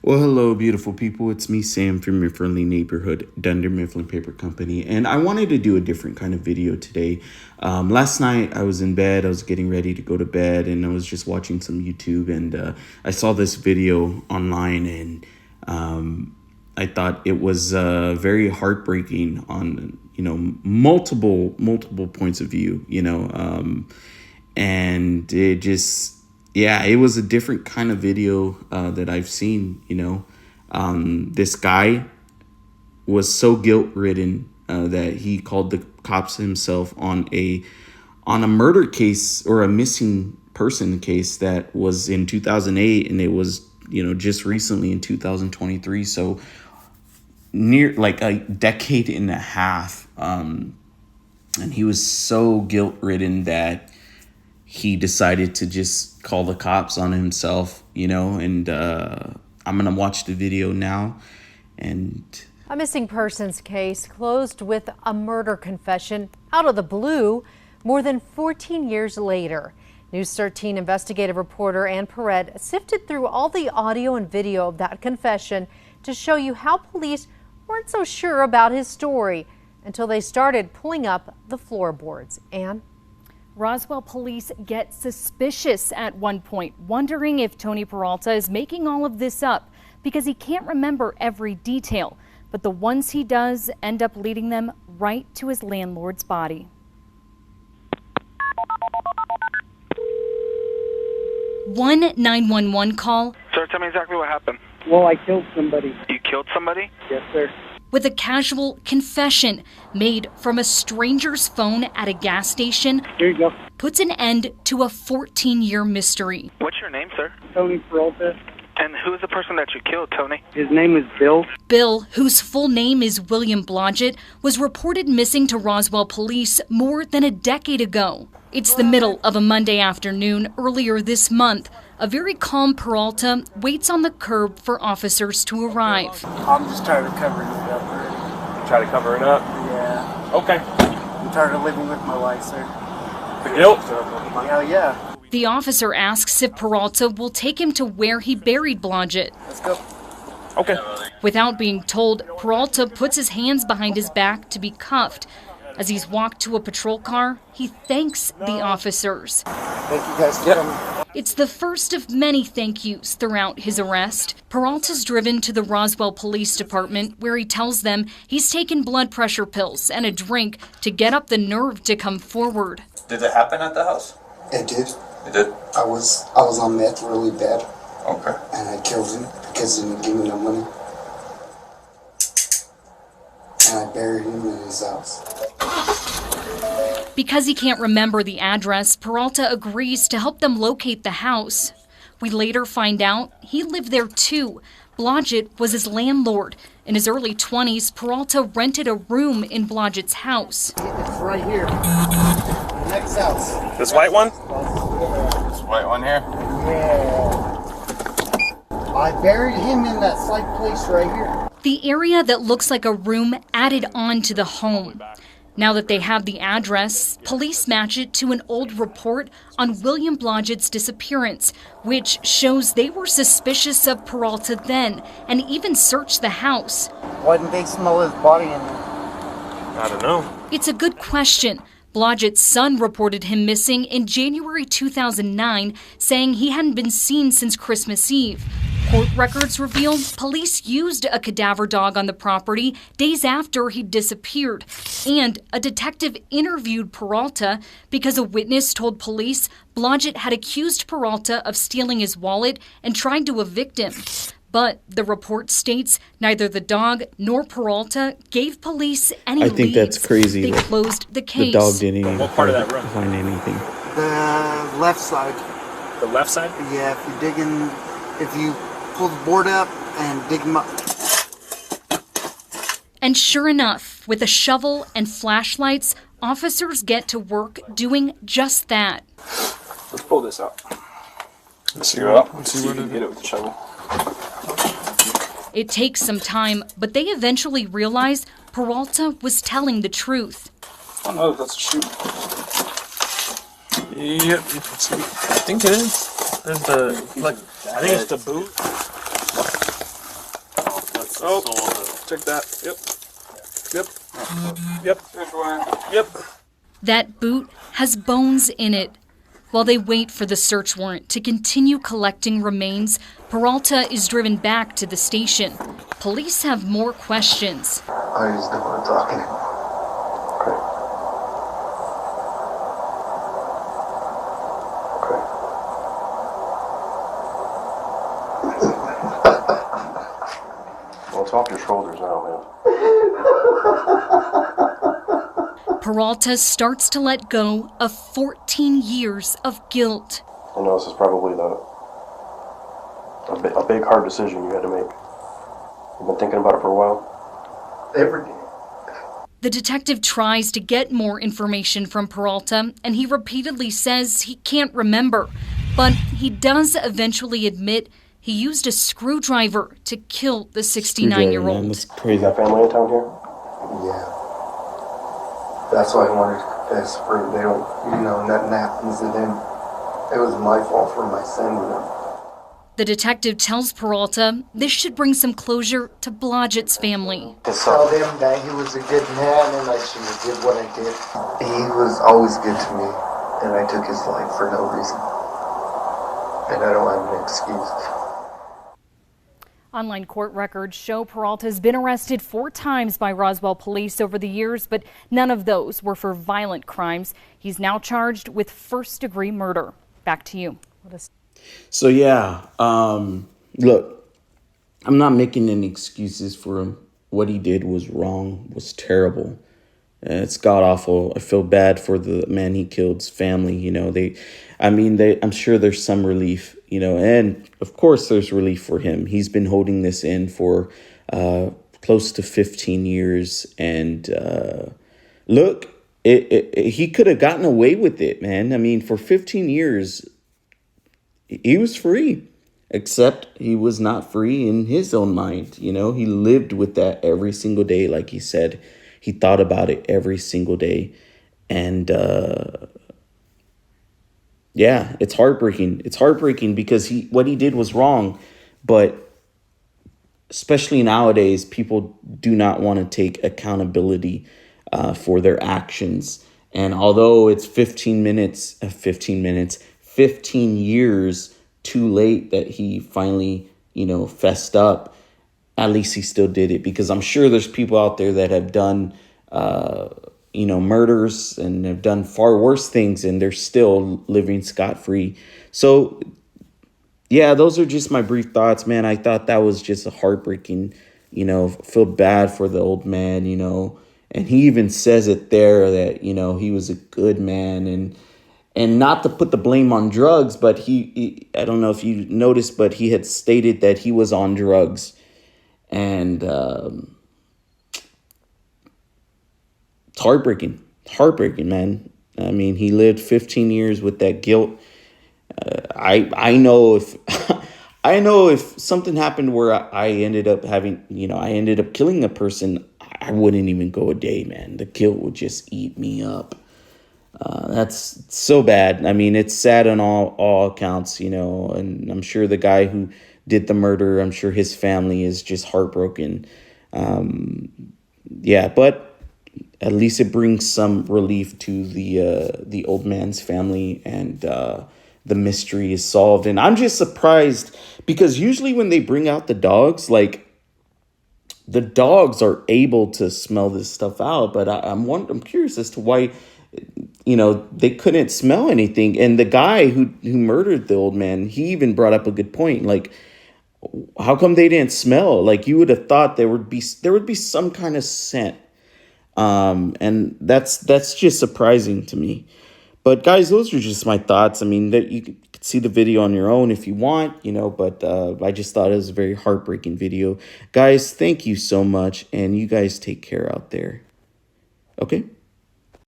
Well, hello, beautiful people. It's me, Sam, from your friendly neighborhood, Dunder Mifflin Paper Company. And I wanted to do a different kind of video today. Last night, I was in bed. I was getting ready to go to bed, and I was just watching some YouTube. And I saw this video online, and I thought it was very heartbreaking on, multiple points of view, and it just... Yeah, it was a different kind of video that I've seen, This guy was so guilt-ridden that he called the cops himself on a murder case or a missing person case that was in 2008, and it was, just recently in 2023. So near like a decade and a half. And he was so guilt-ridden that he decided to just call the cops on himself, and I'm going to watch the video now. And a missing persons case closed with a murder confession out of the blue more than 14 years later. News 13 investigative reporter Ann Perret sifted through all the audio and video of that confession to show you how police weren't so sure about his story until they started pulling up the floorboards. Ann? Roswell police get suspicious at one point, wondering if Tony Peralta is making all of this up because he can't remember every detail. But the ones he does end up leading them right to his landlord's body. One 911 call. Sir, tell me exactly what happened. Well, I killed somebody. You killed somebody? Yes, sir. With a casual confession made from a stranger's phone at a gas station. Here you go. Puts an end to a 14-year mystery. What's your name, sir? Tony Peralta. And who is the person that you killed, Tony? His name is Bill. Bill, whose full name is William Blodgett, was reported missing to Roswell police more than a decade ago. It's the middle of a Monday afternoon earlier this month. A very calm Peralta waits on the curb for officers to arrive. I'm just tired of covering it up already. Try to cover it up? Yeah. Okay. I'm tired of living with my wife, sir. The guilt? Hell yeah. The officer asks if Peralta will take him to where he buried Blodgett. Let's go. Okay. Without being told, Peralta puts his hands behind his back to be cuffed. As he's walked to a patrol car, he thanks the officers. Thank you guys for coming. It's the first of many thank yous throughout his arrest. Peralta's driven to the Roswell Police Department, where he tells them he's taken blood pressure pills and a drink to get up the nerve to come forward. Did it happen at the house? It did. It did? I was on meth really bad. Okay. And I killed him because he didn't give me no money. And I buried him in his house. Because he can't remember the address, Peralta agrees to help them locate the house. We later find out he lived there too. Blodgett was his landlord. In his early 20s, Peralta rented a room in Blodgett's house. It's right here. The next house. This white one? This white one here? Yeah. I buried him in that slight place right here. The area that looks like a room added on to the home. Now that they have the address, police match it to an old report on William Blodgett's disappearance, which shows they were suspicious of Peralta then and even searched the house. Why didn't they smell his body in there? I don't know. It's a good question. Blodgett's son reported him missing in January 2009, saying he hadn't been seen since Christmas Eve. Court records revealed police used a cadaver dog on the property days after he disappeared. And a detective interviewed Peralta because a witness told police Blodgett had accused Peralta of stealing his wallet and trying to evict him. But the report states neither the dog nor Peralta gave police any leads. I think that's crazy. They closed the case. The dog didn't even What part of that room? find anything. The left side. The left side? Yeah, if you pull the board up and dig him up. And sure enough, with a shovel and flashlights, officers get to work doing just that. Let's pull this out. Let's see what? Let's see what it hit it with the shovel. It takes some time, but they eventually realize Peralta was telling the truth. Oh no, that's a shoe. Yep, you can see. I think it is. There's the, like, I think it's the boot. Oh, check that. Yep. Yep. That boot has bones in it. While they wait for the search warrant to continue collecting remains, Peralta is driven back to the station. Police have more questions. I just don't want to talk anymore. Well, it's off your shoulders now, man. Peralta starts to let go of 14 years of guilt. I know this is probably a big, hard decision you had to make. You've been thinking about it for a while? Every day. The detective tries to get more information from Peralta, and he repeatedly says he can't remember. But he does eventually admit he used a screwdriver to kill the 69-year-old. That's crazy. You got family in town here? Yeah. That's why I wanted to confess, for they don't, nothing happens to them. It was my fault for my sending them. The detective tells Peralta this should bring some closure to Blodgett's family. Tell them that he was a good man and I should have did what I did. He was always good to me, and I took his life for no reason. And I don't have an excuse. Online court records show Peralta has been arrested 4 times by Roswell police over the years, but none of those were for violent crimes. He's now charged with first-degree murder. Back to you. So yeah, look, I'm not making any excuses for him. What he did was wrong, was terrible. It's god-awful. I feel bad for the man he killed's family. I'm sure there's some relief, and of course there's relief for him. He's been holding this in for close to 15 years. And look, he could have gotten away with it, man. I mean, for 15 years, he was free, except he was not free in his own mind. He lived with that every single day. Like he said, he thought about it every single day. And yeah, it's heartbreaking. It's heartbreaking because what he did was wrong. But especially nowadays, people do not want to take accountability for their actions. And although it's 15 years too late that he finally, fessed up, at least he still did it. Because I'm sure there's people out there that have done, murders and have done far worse things, and they're still living scot-free. So, yeah, those are just my brief thoughts, man. I thought that was just a heartbreaking, feel bad for the old man, and he even says it there that, he was a good man, and not to put the blame on drugs, but he I don't know if you noticed, but he had stated that he was on drugs. And it's heartbreaking, man. I mean, he lived 15 years with that guilt. I know if I know if something happened where I ended up killing a person, I wouldn't even go a day, man. The guilt would just eat me up. That's so bad. I mean, it's sad on all accounts, and I'm sure the guy who did the murder, I'm sure his family is just heartbroken. Yeah, but at least it brings some relief to the old man's family, and the mystery is solved. And I'm just surprised because usually when they bring out the dogs, like, the dogs are able to smell this stuff out, but I'm curious as to why, they couldn't smell anything. And the guy who murdered the old man, he even brought up a good point. Like, how come they didn't smell? Like, you would have thought there would be some kind of scent. And that's just surprising to me. But guys, those are just my thoughts. I mean, that you could see the video on your own if you want, but I just thought it was a very heartbreaking video. Guys, thank you so much, and you guys take care out there. Okay?